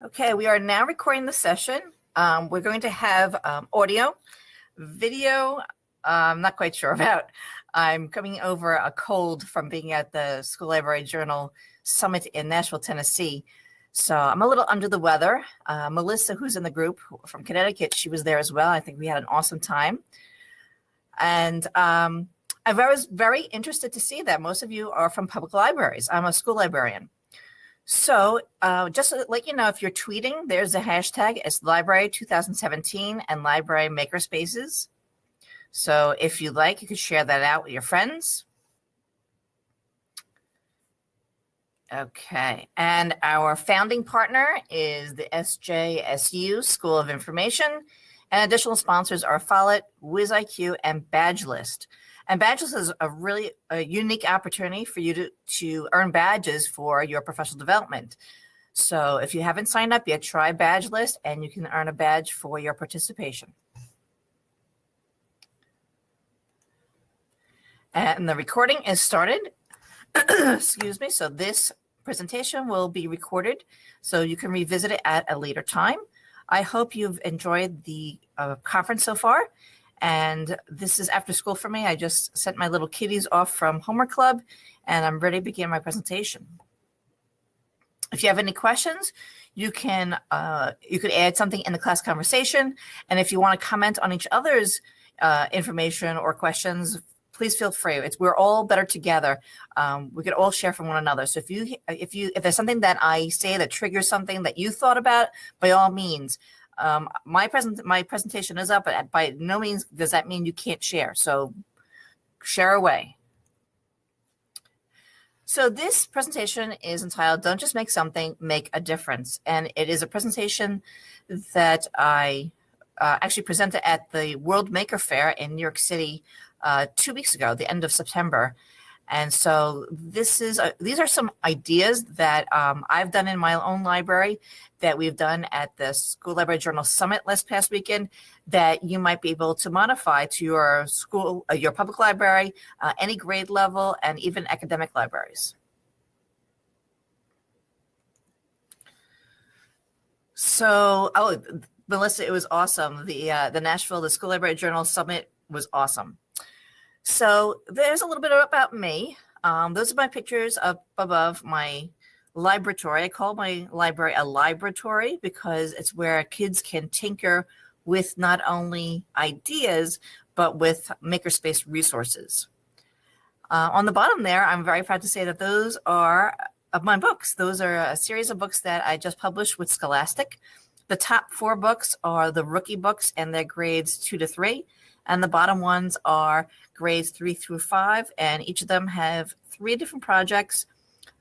Okay, we are now recording the session. We're going to have audio, video, I'm not quite sure about. I'm coming over a cold from being at the School Library Journal Summit in Nashville, Tennessee. So I'm a little under the weather. Melissa, who's in the group from Connecticut, she was there as well. I think we had an awesome time. And I was very interested to see that most of you are from public libraries. I'm a school librarian. So just to let you know, if you're tweeting, there's a hashtag. It's Library 2017 and Library Makerspaces. So if you'd like, you could share that out with your friends. Okay, and our founding partner is the SJSU School of Information, and additional sponsors are Follett, WizIQ, and BadgeList. And BadgeList is a really unique opportunity for you to earn badges for your professional development. So if you haven't signed up yet, try BadgeList, and you can earn a badge for your participation. And the recording is started. Excuse me. So this presentation will be recorded so you can revisit it at a later time. I hope you've enjoyed the conference so far. And this is after school for me. I just sent my little kiddies off from homework club, and I'm ready to begin my presentation. If you have any questions, you could add something in the class conversation. And if you want to comment on each other's information or questions, please feel free. We're all better together. We could all share from one another. So if there's something that I say that triggers something that you thought about, by all means. My presentation is up, but by no means does that mean you can't share. So share away. So this presentation is entitled, Don't Just Make Something, Make a Difference. And it is a presentation that I actually presented at the World Maker Faire in New York City 2 weeks ago, the end of September. And so these are some ideas that I've done in my own library, that we've done at the School Library Journal Summit last past weekend, that you might be able to modify to your school, your public library, any grade level, and even academic libraries. So, Melissa, it was awesome. The School Library Journal Summit was awesome. So there's a little bit about me. Those are my pictures up above my libratory. I call my library a libratory because it's where kids can tinker with not only ideas, but with makerspace resources. On the bottom there, I'm very proud to say that those are my books. Those are a series of books that I just published with Scholastic. The top 4 books are the rookie books, and they're grades 2 to 3. And the bottom ones are grades 3 through 5, and each of them have 3 different projects,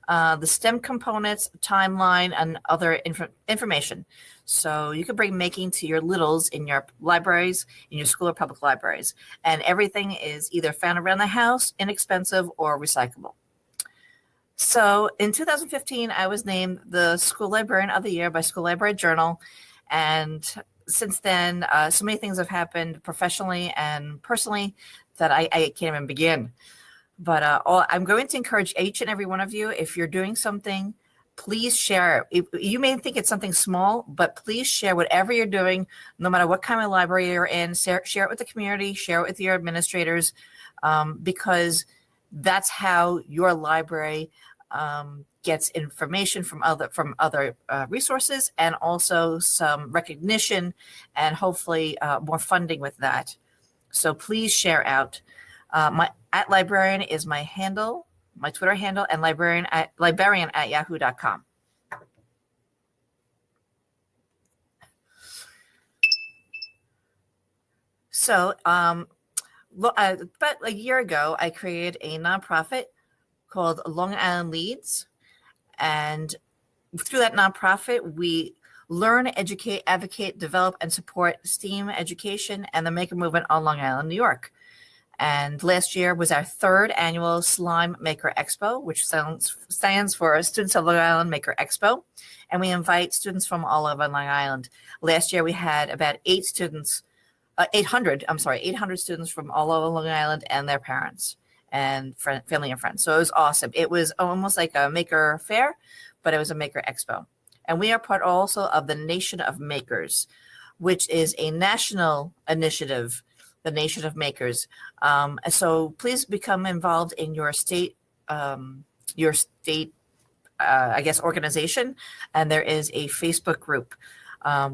the STEM components, timeline, and other information. So you can bring making to your littles in your libraries, in your school or public libraries. And everything is either found around the house, inexpensive, or recyclable. So in 2015, I was named the School Librarian of the Year by School Library Journal. And since then, so many things have happened professionally and personally that I can't even begin. But I'm going to encourage each and every one of you, if you're doing something, please share it. You may think it's something small, but please share whatever you're doing, no matter what kind of library you're in. Share it with the community, share it with your administrators, because that's how your library gets information from other resources, and also some recognition and hopefully more funding with that. So please share out. My @librarian is my handle, my Twitter handle, and librarian at yahoo.com. So about a year ago, I created a nonprofit called Long Island Leads. And through that nonprofit, we learn, educate, advocate, develop, and support STEAM education and the maker movement on Long Island, New York. And last year was our 3rd annual Slime Maker Expo, which stands for Students of Long Island Maker Expo. And we invite students from all over Long Island. Last year we had about 800 students from all over Long Island and their parents and family and friends. So it was awesome. It was almost like a maker fair, but it was a maker expo. And we are part also of the Nation of Makers, which is a national initiative, the Nation of Makers. So please become involved in your state, I guess, organization. And there is a Facebook group,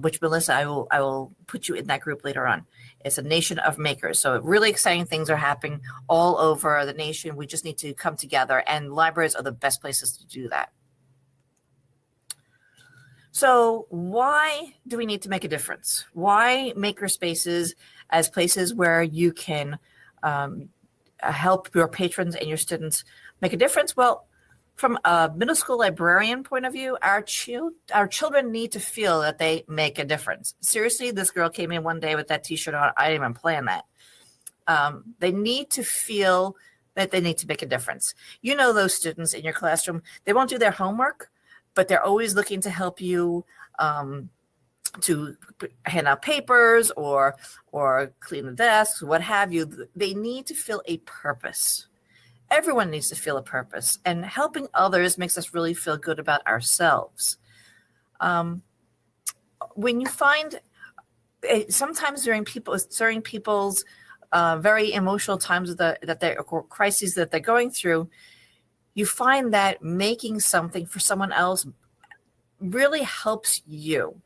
which Melissa, I will put you in that group later on. It's a Nation of Makers. So really exciting things are happening all over the nation. We just need to come together, and libraries are the best places to do that. So why do we need to make a difference? Why maker spaces as places where you can help your patrons and your students make a difference? Well, from a middle school librarian point of view, our children need to feel that they make a difference. Seriously, this girl came in one day with that t-shirt on. I didn't even plan that. They need to feel that they need to make a difference. You know those students in your classroom, they won't do their homework, but they're always looking to help you to hand out papers or clean the desks, what have you. They need to feel a purpose. Everyone needs to feel a purpose, and helping others makes us really feel good about ourselves. When you find sometimes during people's very emotional times or crises that they're going through, you find that making something for someone else really helps you.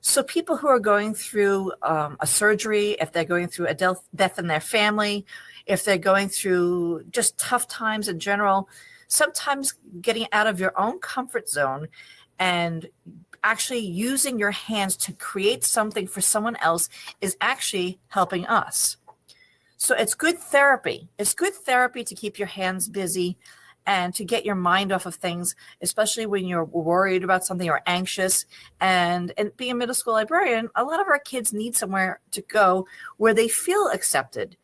So people who are going through a surgery, if they're going through a death in their family, if they're going through just tough times in general, sometimes getting out of your own comfort zone and actually using your hands to create something for someone else is actually helping us. So it's good therapy. It's good therapy to keep your hands busy and to get your mind off of things, especially when you're worried about something or anxious. And being a middle school librarian, a lot of our kids need somewhere to go where they feel accepted.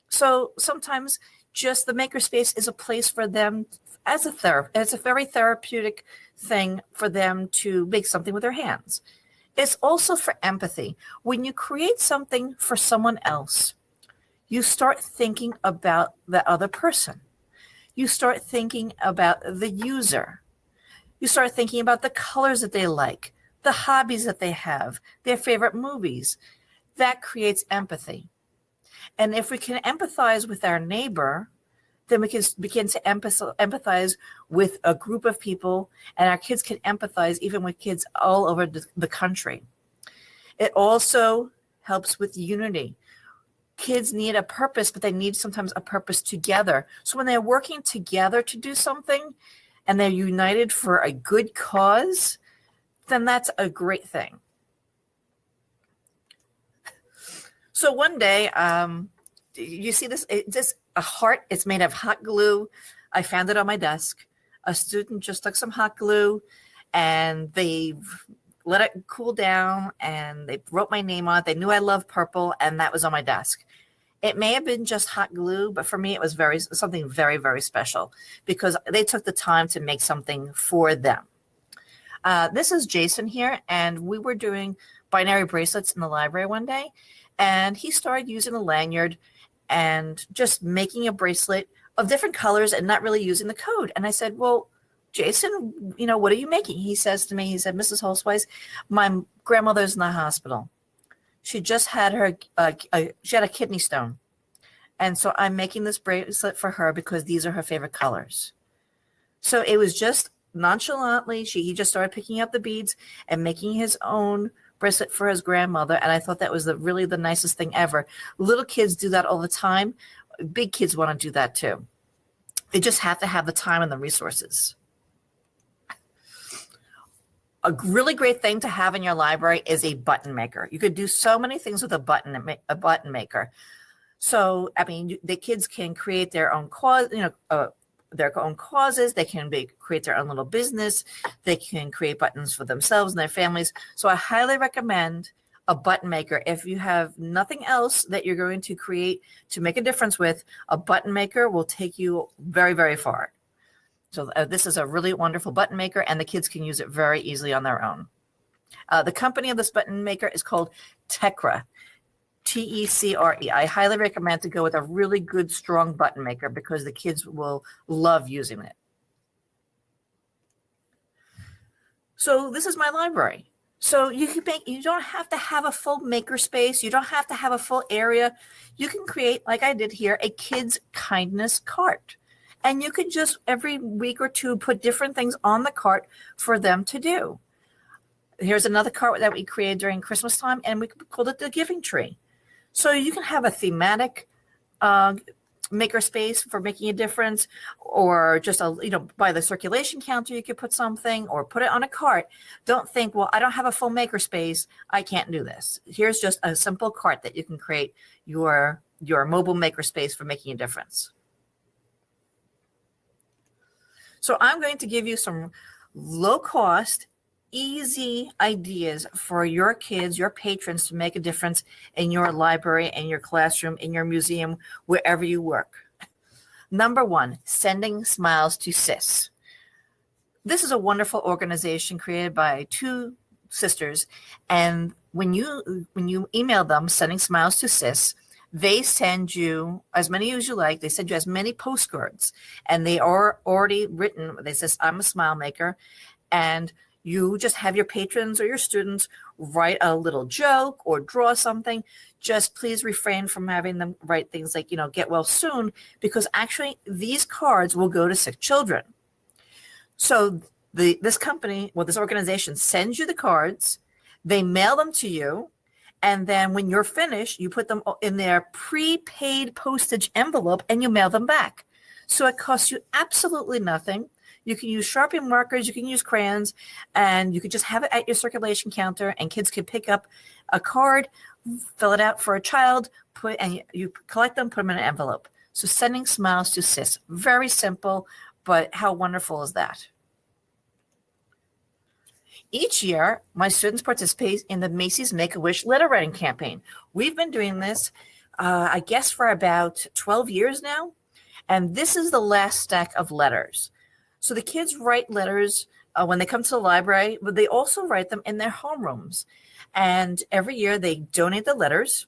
So sometimes just the makerspace is a place for them as it's a very therapeutic thing for them to make something with their hands. It's also for empathy. When you create something for someone else, you start thinking about the other person. You start thinking about the user. You start thinking about the colors that they like, the hobbies that they have, their favorite movies. That creates empathy. And if we can empathize with our neighbor, then we can begin to empathize with a group of people, and our kids can empathize even with kids all over the country. It also helps with unity. Kids need a purpose, but they need sometimes a purpose together. So when they're working together to do something and they're united for a good cause, then that's a great thing. So one day, you see this, a heart, it's made of hot glue. I found it on my desk. A student just took some hot glue and they let it cool down and they wrote my name on it. They knew I love purple, and that was on my desk. It may have been just hot glue, but for me, it was something very, very special because they took the time to make something for them. This is Jason here, and we were doing binary bracelets in the library one day, and he started using a lanyard and just making a bracelet of different colors and not really using the code. And I said, well, Jason, what are you making? He said, Mrs. Holzweiss, my grandmother's in the hospital. She just had she had a kidney stone. And so I'm making this bracelet for her because these are her favorite colors. So it was just nonchalantly, he just started picking up the beads and making his own bracelet for his grandmother. And I thought that was really the nicest thing ever. Little kids do that all the time. Big kids want to do that too. They just have to have the time and the resources. A really great thing to have in your library is a button maker. You could do so many things with a button maker. So, the kids can create their own their own causes. They can create their own little business. They can create buttons for themselves and their families. So I highly recommend a button maker. If you have nothing else that you're going to create to make a difference with, a button maker will take you very, very far. So this is a really wonderful button maker, and the kids can use it very easily on their own. The company of this button maker is called Tetra, T-E-C-R-E. I highly recommend to go with a really good, strong button maker because the kids will love using it. So this is my library. So you don't have to have a full maker space. You don't have to have a full area. You can create, like I did here, a kids kindness cart. And you can just every week or two put different things on the cart for them to do. Here's another cart that we created during Christmas time, and we called it the Giving Tree. So you can have a thematic maker space for making a difference, or just by the circulation counter you could put something, or put it on a cart. Don't think, well, I don't have a full maker space, I can't do this. Here's just a simple cart that you can create your mobile maker space for making a difference. So I'm going to give you some low cost, easy ideas for your kids, your patrons, to make a difference in your library, in your classroom, in your museum, wherever you work. Number one, sending smiles to SIS. This is a wonderful organization created by two sisters, and when you email them, sending smiles to SIS, they send you as many as you like. They send you as many postcards, and they are already written. They says, I'm a smile maker, and you just have your patrons or your students write a little joke or draw something. Just please refrain from having them write things like, get well soon, because actually these cards will go to sick children. So this organization sends you the cards, they mail them to you, and then when you're finished, you put them in their prepaid postage envelope and you mail them back. So it costs you absolutely nothing. You can use Sharpie markers, you can use crayons, and you can just have it at your circulation counter, and kids can pick up a card, fill it out for a child, and you collect them, put them in an envelope. So sending smiles to SIS, very simple, but how wonderful is that? Each year, my students participate in the Macy's Make-A-Wish letter writing campaign. We've been doing this, I guess, for about 12 years now, and this is the last stack of letters. So the kids write letters when they come to the library, but they also write them in their homerooms. And every year they donate the letters,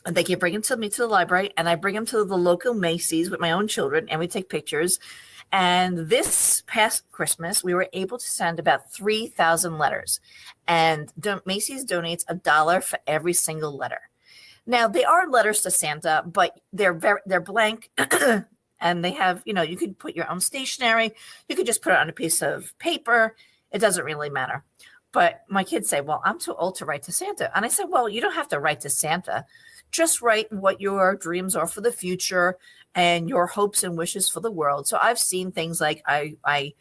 and they can bring them to me to the library, and I bring them to the local Macy's with my own children, and we take pictures. And this past Christmas, we were able to send about 3,000 letters. And Macy's donates $1 for every single letter. Now, they are letters to Santa, but they're blank. And they have, you could put your own stationery. You could just put it on a piece of paper. It doesn't really matter. But my kids say, well, I'm too old to write to Santa. And I said, well, you don't have to write to Santa. Just write what your dreams are for the future and your hopes and wishes for the world. So I've seen things like I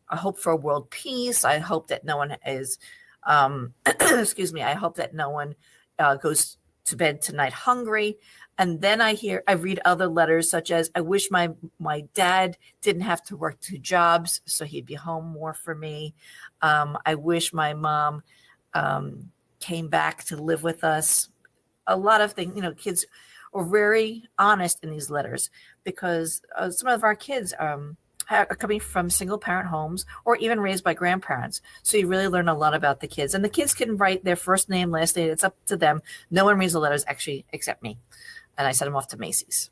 hope for world peace. I hope that no one is, excuse me, I hope that no one goes to bed tonight hungry. And then I read other letters such as, I wish my dad didn't have to work 2 jobs, so he'd be home more for me. I wish my mom came back to live with us. A lot of things, kids are very honest in these letters, because some of our kids are coming from single parent homes or even raised by grandparents. So you really learn a lot about the kids, and the kids can write their first name, last name. It's up to them. No one reads the letters actually except me. And I sent them off to Macy's.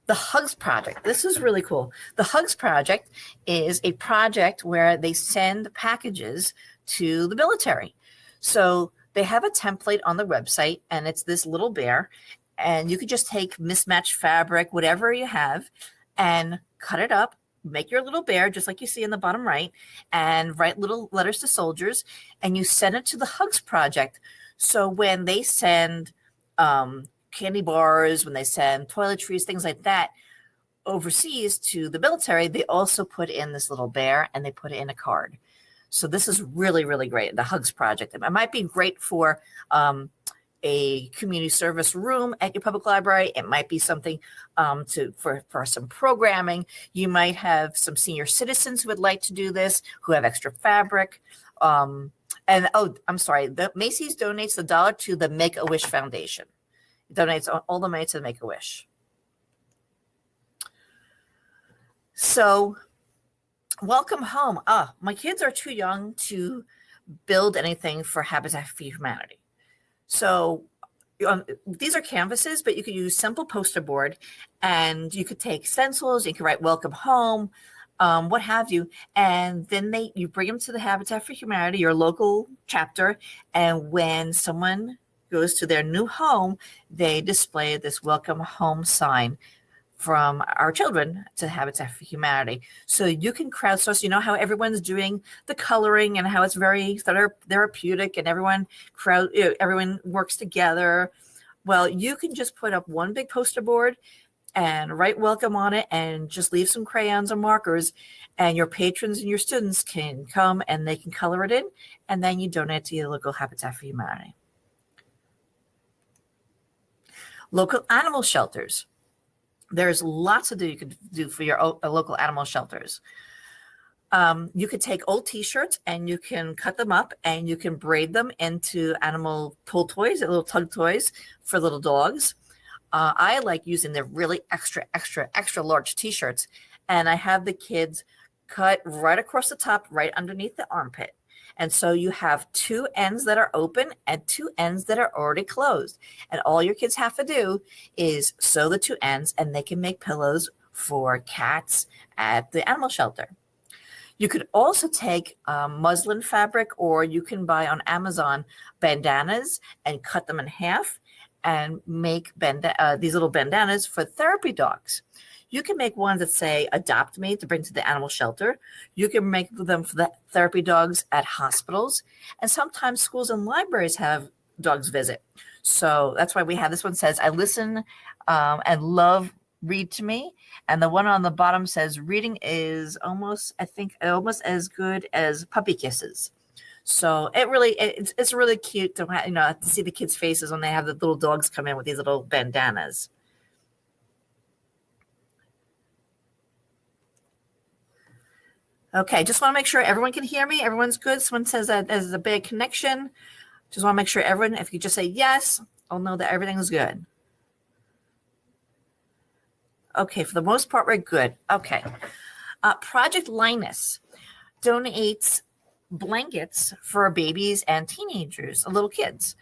The Hugs Project. This is really cool. The Hugs Project is a project where they send packages to the military. So they have a template on the website, and it's this little bear. And you could just take mismatched fabric, whatever you have, and cut it up, make your little bear, just like you see in the bottom right, and write little letters to soldiers, and you send it to the Hugs Project. So when they send candy bars, when they send toiletries, things like that overseas to the military, they also put in this little bear, and they put it in a card. So this is really, really great, the Hugs Project. It might be great for a community service room at your public library. It might be something for some programming. You might have some senior citizens who would like to do this, who have extra fabric. And I'm sorry, the Macy's donates the $1 to the Make-A-Wish Foundation. It donates all the money to the Make-A-Wish. So, welcome home. My kids are too young to build anything for Habitat for Humanity. So these are canvases, but you could use simple poster board, and you could take stencils. You could write "Welcome Home." what have you. And then you bring them to the Habitat for Humanity, your local chapter. And when someone goes to their new home, they display this welcome home sign from our children to Habitat for Humanity. So you can crowdsource, you know how everyone's doing the coloring and how it's very therapeutic and everyone works together. Well, you can just put up one big poster board and write welcome on it and just leave some crayons or markers, and your patrons and your students can come and they can color it in, and then you donate to your local Habitat for Humanity. Local animal shelters. There's lots to do you could do for your local animal shelters. You could take old t-shirts and you can cut them up and you can braid them into animal pull toys, little tug toys for little dogs. I like using the really extra large t-shirts, and I have the kids cut right across the top, right underneath the armpit. And so you have two ends that are open and two ends that are already closed. And all your kids have to do is sew the two ends, and they can make pillows for cats at the animal shelter. You could also take muslin fabric, or you can buy on Amazon bandanas and cut them in half and make these little bandanas for therapy dogs. You can make ones that say adopt me to bring to the animal shelter. You can make them for the therapy dogs at hospitals. And sometimes schools and libraries have dogs visit. So that's why we have this one says, I listen and love read to me. And the one on the bottom says reading is almost as good as puppy kisses. So it's really cute to see the kids' faces when they have the little dogs come in with these little bandanas. Okay, just want to make sure everyone can hear me. Everyone's good. Someone says that there's a bad connection. Just want to make sure everyone, if you just say yes, I'll know that everything's good. Okay, for the most part, we're good. Okay. Project Linus donates blankets for babies and teenagers, little kids.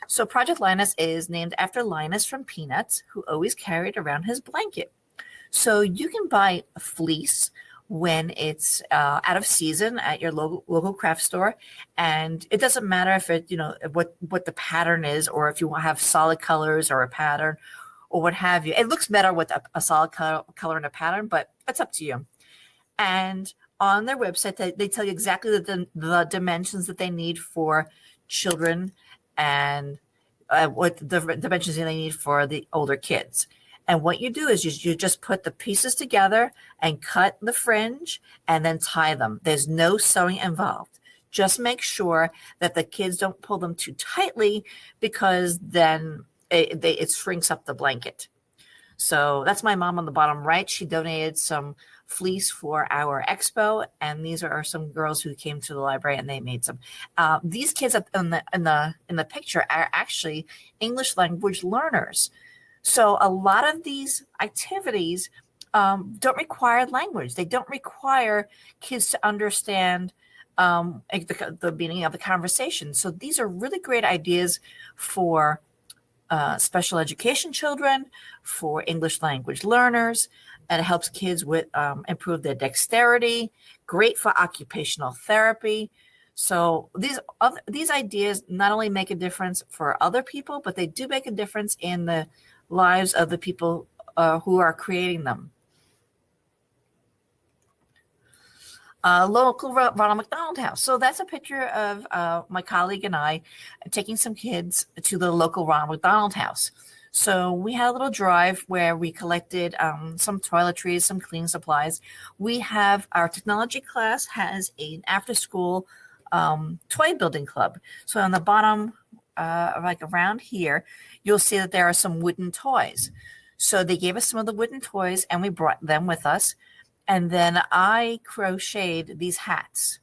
So Project Linus is named after Linus from Peanuts, who always carried around his blanket. So you can buy a fleece when it's out of season at your local craft store, and it doesn't matter if it what the pattern is, or if you want to have solid colors or a pattern or what have you. It looks better with a solid color and a pattern, but it's up to you. And on their website, they tell you exactly the dimensions that they need for children and what the dimensions they need for the older kids. And what you do is you just put the pieces together and cut the fringe and then tie them. There's no sewing involved. Just make sure that the kids don't pull them too tightly, because then it shrinks up the blanket. So that's my mom on the bottom right. She donated some fleece for our expo, and these are some girls who came to the library and they made some. These kids in the picture are actually English language learners. So a lot of these activities don't require language. They don't require kids to understand the meaning of the conversation. So these are really great ideas for special education children, for English language learners, and it helps kids with improve their dexterity. Great for occupational therapy. So these ideas not only make a difference for other people, but they do make a difference in the lives of the people who are creating them. Local Ronald McDonald house. So that's a picture of my colleague and I taking some kids to the local Ronald McDonald house. So we had a little drive where we collected some toiletries, some cleaning supplies. We have our technology class has an after-school toy building club. So on the bottom, like around here, you'll see that there are some wooden toys. So they gave us some of the wooden toys and we brought them with us. And then I crocheted these hats.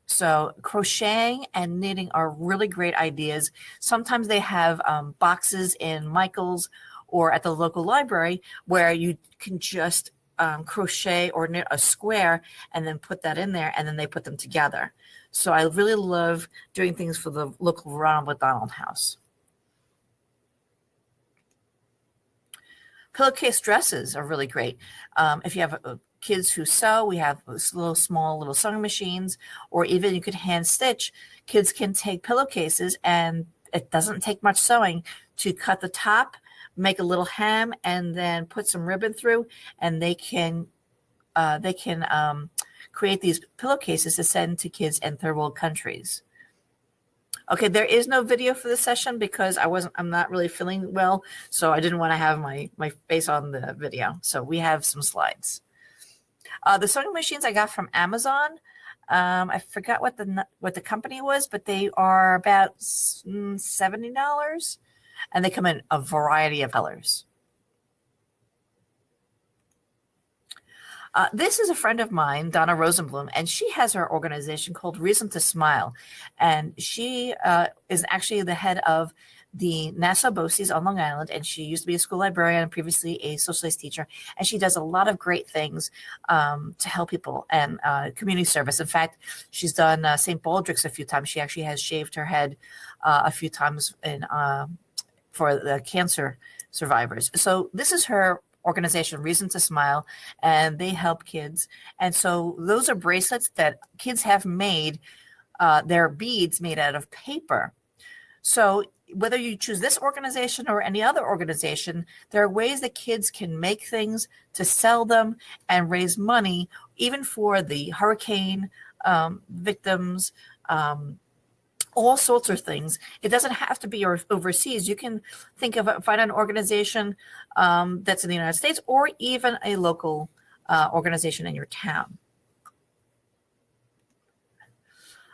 So crocheting and knitting are really great ideas. Sometimes they have boxes in Michael's or at the local library where you can just crochet or knit a square and then put that in there, and then they put them together. So I really love doing things for the local Ronald McDonald house. Pillowcase dresses are really great. If you have kids who sew. We have small little sewing machines, or even you could hand stitch. Kids can take pillowcases, and it doesn't take much sewing to cut the top, make a little hem, and then put some ribbon through, and they can create these pillowcases to send to kids in third world countries. Okay, there is no video for this session because I'm not really feeling well, so I didn't want to have my face on the video. So we have some slides. The sewing machines I got from Amazon. I forgot what the company was, but they are about $70, and they come in a variety of colors. This is a friend of mine, Donna Rosenblum, and she has her organization called Reason to Smile. And she is actually the head of the Nassau BOCES on Long Island, and she used to be a school librarian and previously a social studies teacher. And she does a lot of great things to help people and community service. In fact, she's done St. Baldrick's a few times. She actually has shaved her head a few times for the cancer survivors. So this is her organization, Reason to Smile, and they help kids. And so those are bracelets that kids have made. They're beads made out of paper. So whether you choose this organization or any other organization, there are ways that kids can make things to sell them and raise money, even for the hurricane victims, all sorts of things. It doesn't have to be overseas. You can find an organization that's in the United States, or even a local organization in your town.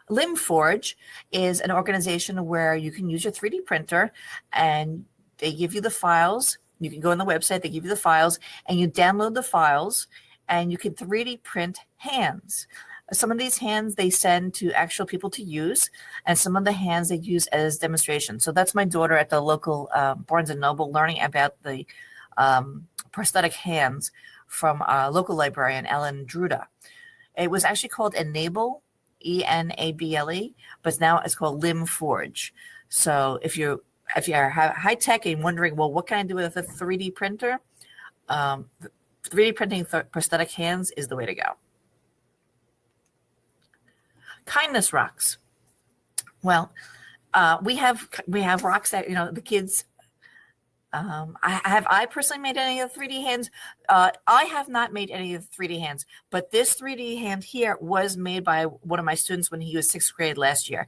LimForge is an organization where you can use your 3D printer, and they give you the files. You can go on the website, they give you the files, and you download the files, and you can 3D print hands. Some of these hands they send to actual people to use, and some of the hands they use as demonstrations. So that's my daughter at the local Barnes & Noble learning about the prosthetic hands from our local librarian, Ellen Druda. It was actually called Enable, E-N-A-B-L-E, but now it's called LimForge. So if you're high tech and wondering, well, what can I do with a 3D printer? 3D printing prosthetic hands is the way to go. Kindness rocks. Well, we have rocks that the kids. I personally made any of the 3D hands. I have not made any of the 3D hands, but this 3D hand here was made by one of my students when he was 6th grade last year.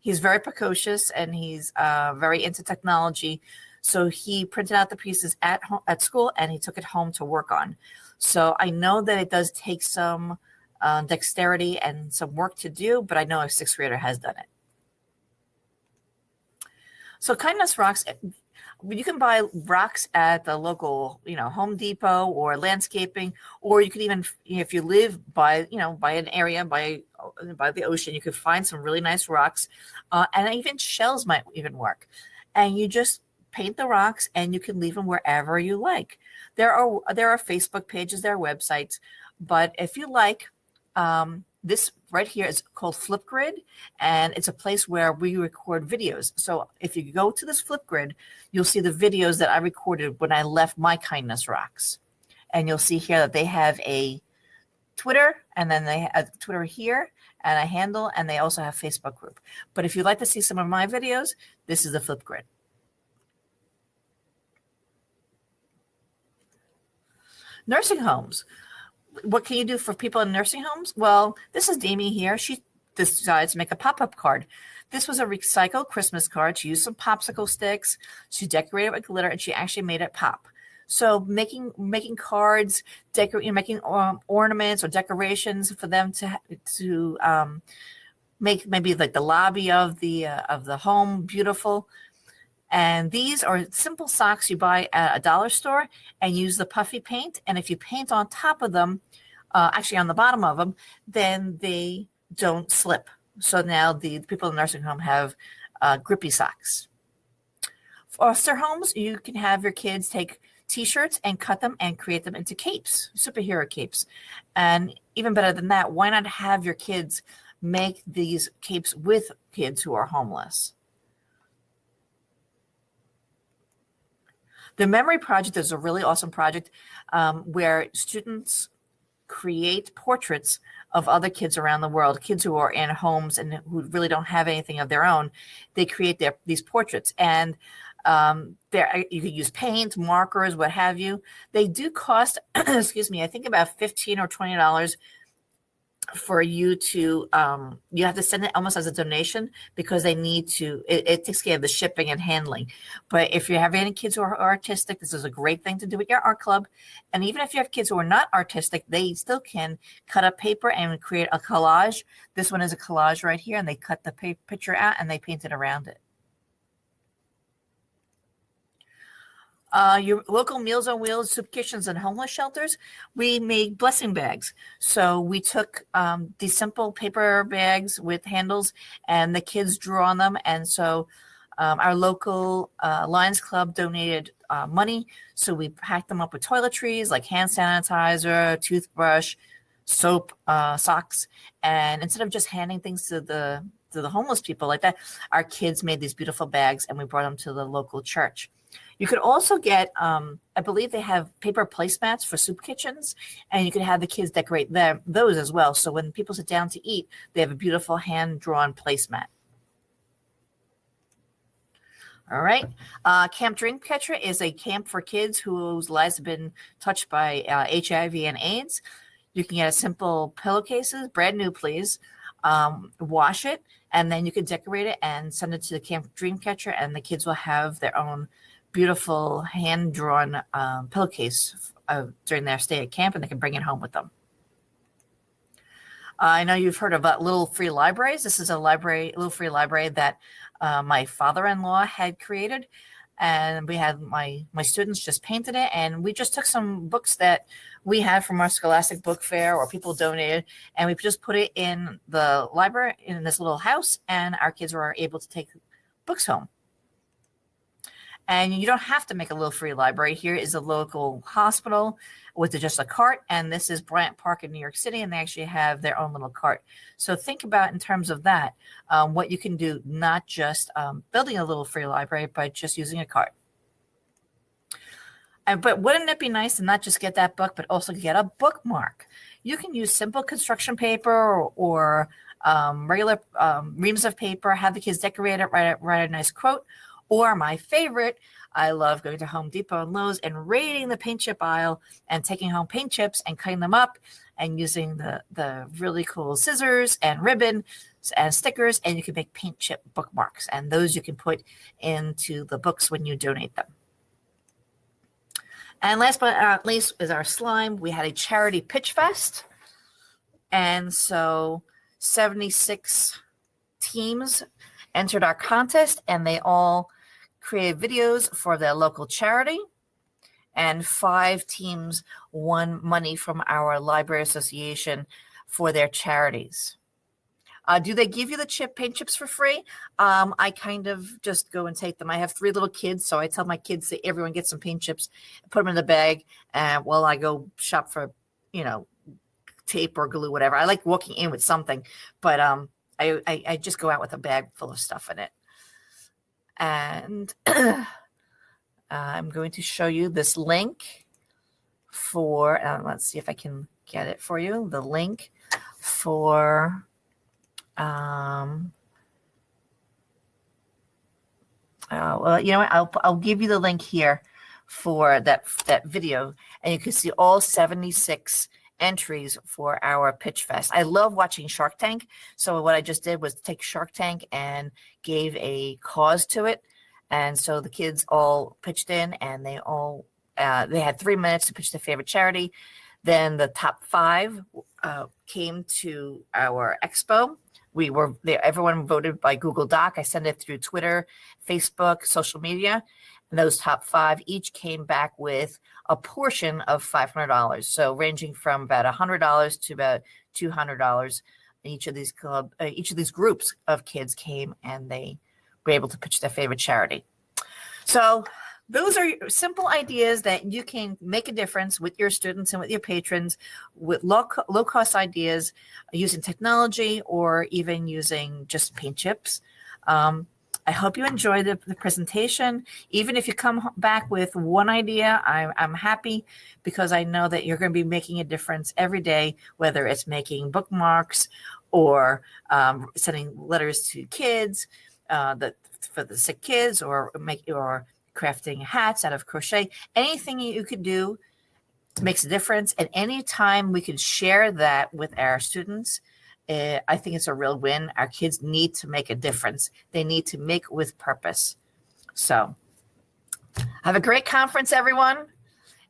He's very precocious and he's very into technology. So he printed out the pieces at school and he took it home to work on. So I know that it does take some dexterity and some work to do, but I know a 6th grader has done it. So kindness rocks, you can buy rocks at the local, Home Depot or landscaping, or you could even, if you live by an area, by the ocean, you could find some really nice rocks, and even shells might even work. And you just paint the rocks and you can leave them wherever you like. There are Facebook pages, there are websites, but if you like, this right here is called Flipgrid, and it's a place where we record videos. So if you go to this Flipgrid, you'll see the videos that I recorded when I left my kindness rocks. And you'll see here that they have a Twitter, and then they have Twitter here, and a handle, and they also have Facebook group. But if you'd like to see some of my videos, this is the Flipgrid. Nursing homes. What can you do for people in nursing homes? Well, this is Damie here. She decides to make a pop-up card. This was a recycled Christmas card. She used some popsicle sticks. She decorated it with glitter, and she actually made it pop. So making cards, making ornaments or decorations for them to make maybe like the lobby of the home beautiful. And these are simple socks you buy at a dollar store and use the puffy paint. And if you paint on top of them, actually on the bottom of them, then they don't slip. So now the people in the nursing home have grippy socks. Foster homes, you can have your kids take T-shirts and cut them and create them into capes, superhero capes. And even better than that, why not have your kids make these capes with kids who are homeless? The memory project is a really awesome project where students create portraits of other kids around the world, kids who are in homes and who really don't have anything of their own. They create these portraits, and you could use paint, markers, what have you. They do cost, excuse me, I think about $15 or $20 for you to, you have to send it almost as a donation because they need to, it takes care of the shipping and handling. But if you have any kids who are artistic, this is a great thing to do with your art club. And even if you have kids who are not artistic, they still can cut up paper and create a collage. This one is a collage right here, and they cut the picture out and they paint it around it. Your local Meals on Wheels, soup kitchens, and homeless shelters, we made blessing bags. So we took these simple paper bags with handles, and the kids drew on them. And so our local Lions Club donated money. So we packed them up with toiletries like hand sanitizer, toothbrush, soap, socks. And instead of just handing things to the homeless people like that, our kids made these beautiful bags, and we brought them to the local church. You could also get, I believe they have paper placemats for soup kitchens, and you could have the kids decorate those as well. So when people sit down to eat, they have a beautiful hand-drawn placemat. All right. Camp Dreamcatcher is a camp for kids whose lives have been touched by HIV and AIDS. You can get a simple pillowcases, brand new, please. Wash it, and then you can decorate it and send it to the Camp Dreamcatcher, and the kids will have their own beautiful hand-drawn pillowcase during their stay at camp, and they can bring it home with them. I know you've heard about Little Free Libraries. This is a little free library that my father-in-law had created, and we had my students just painted it, and we just took some books that we had from our Scholastic Book Fair or people donated, and we just put it in the library in this little house, and our kids were able to take books home. And you don't have to make a little free library. Here is a local hospital with just a cart, and this is Bryant Park in New York City, and they actually have their own little cart. So think about in terms of that, what you can do, not just building a little free library, but just using a cart. But wouldn't it be nice to not just get that book, but also get a bookmark? You can use simple construction paper or regular reams of paper, have the kids decorate it, write a nice quote. Or my favorite, I love going to Home Depot and Lowe's and raiding the paint chip aisle and taking home paint chips and cutting them up and using the really cool scissors and ribbon and stickers, and you can make paint chip bookmarks. And those you can put into the books when you donate them. And last but not least is our slime. We had a charity pitch fest. And so 76 teams entered our contest, and they all created videos for their local charity, and 5 teams won money from our library association for their charities. Do they give you the paint chips for free? I kind of just go and take them. I have 3 little kids, so I tell my kids that everyone get some paint chips, put them in the bag, and while I go shop for, tape or glue, whatever. I like walking in with something, but I just go out with a bag full of stuff in it. And I'm going to show you this link for, let's see if I can get it for you, the link for, well, you know what, I'll give you the link here for that video, and you can see all 76 entries for our pitch fest. I love watching Shark Tank. So what I just did was take Shark Tank and gave a cause to it. And so the kids all pitched in, and they had 3 minutes to pitch their favorite charity. Then the top 5 came to our expo. We were there. Everyone voted by Google Doc. I sent it through Twitter, Facebook, social media. And those top 5 each came back with a portion of $500. So ranging from about $100 to about $200. Each of these groups of kids came, and they were able to pitch their favorite charity. So those are simple ideas that you can make a difference with your students and with your patrons, with low-cost ideas using technology or even using just paint chips. I hope you enjoyed the presentation. Even if you come back with one idea, I'm happy, because I know that you're going to be making a difference every day, whether it's making bookmarks or sending letters to kids for the sick kids, or crafting hats out of crochet. Anything you could do makes a difference. And anytime we can share that with our students, I think it's a real win. Our kids need to make a difference. They need to make with purpose. So have a great conference, everyone.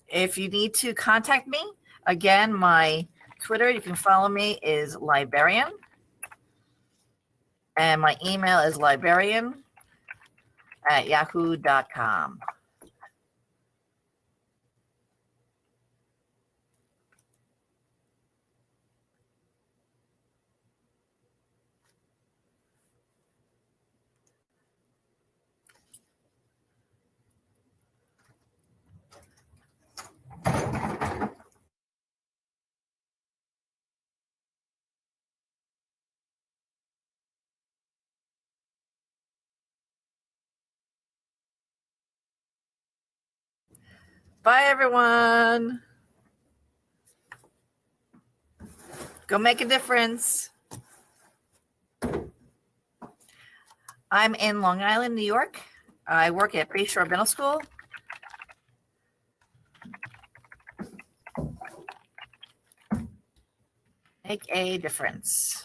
If you need to contact me, again, my Twitter, you can follow me, is Librarian. And my email is librarian@yahoo.com. Bye, everyone. Go make a difference. I'm in Long Island, New York. I work at Bayshore Middle School. Make a difference.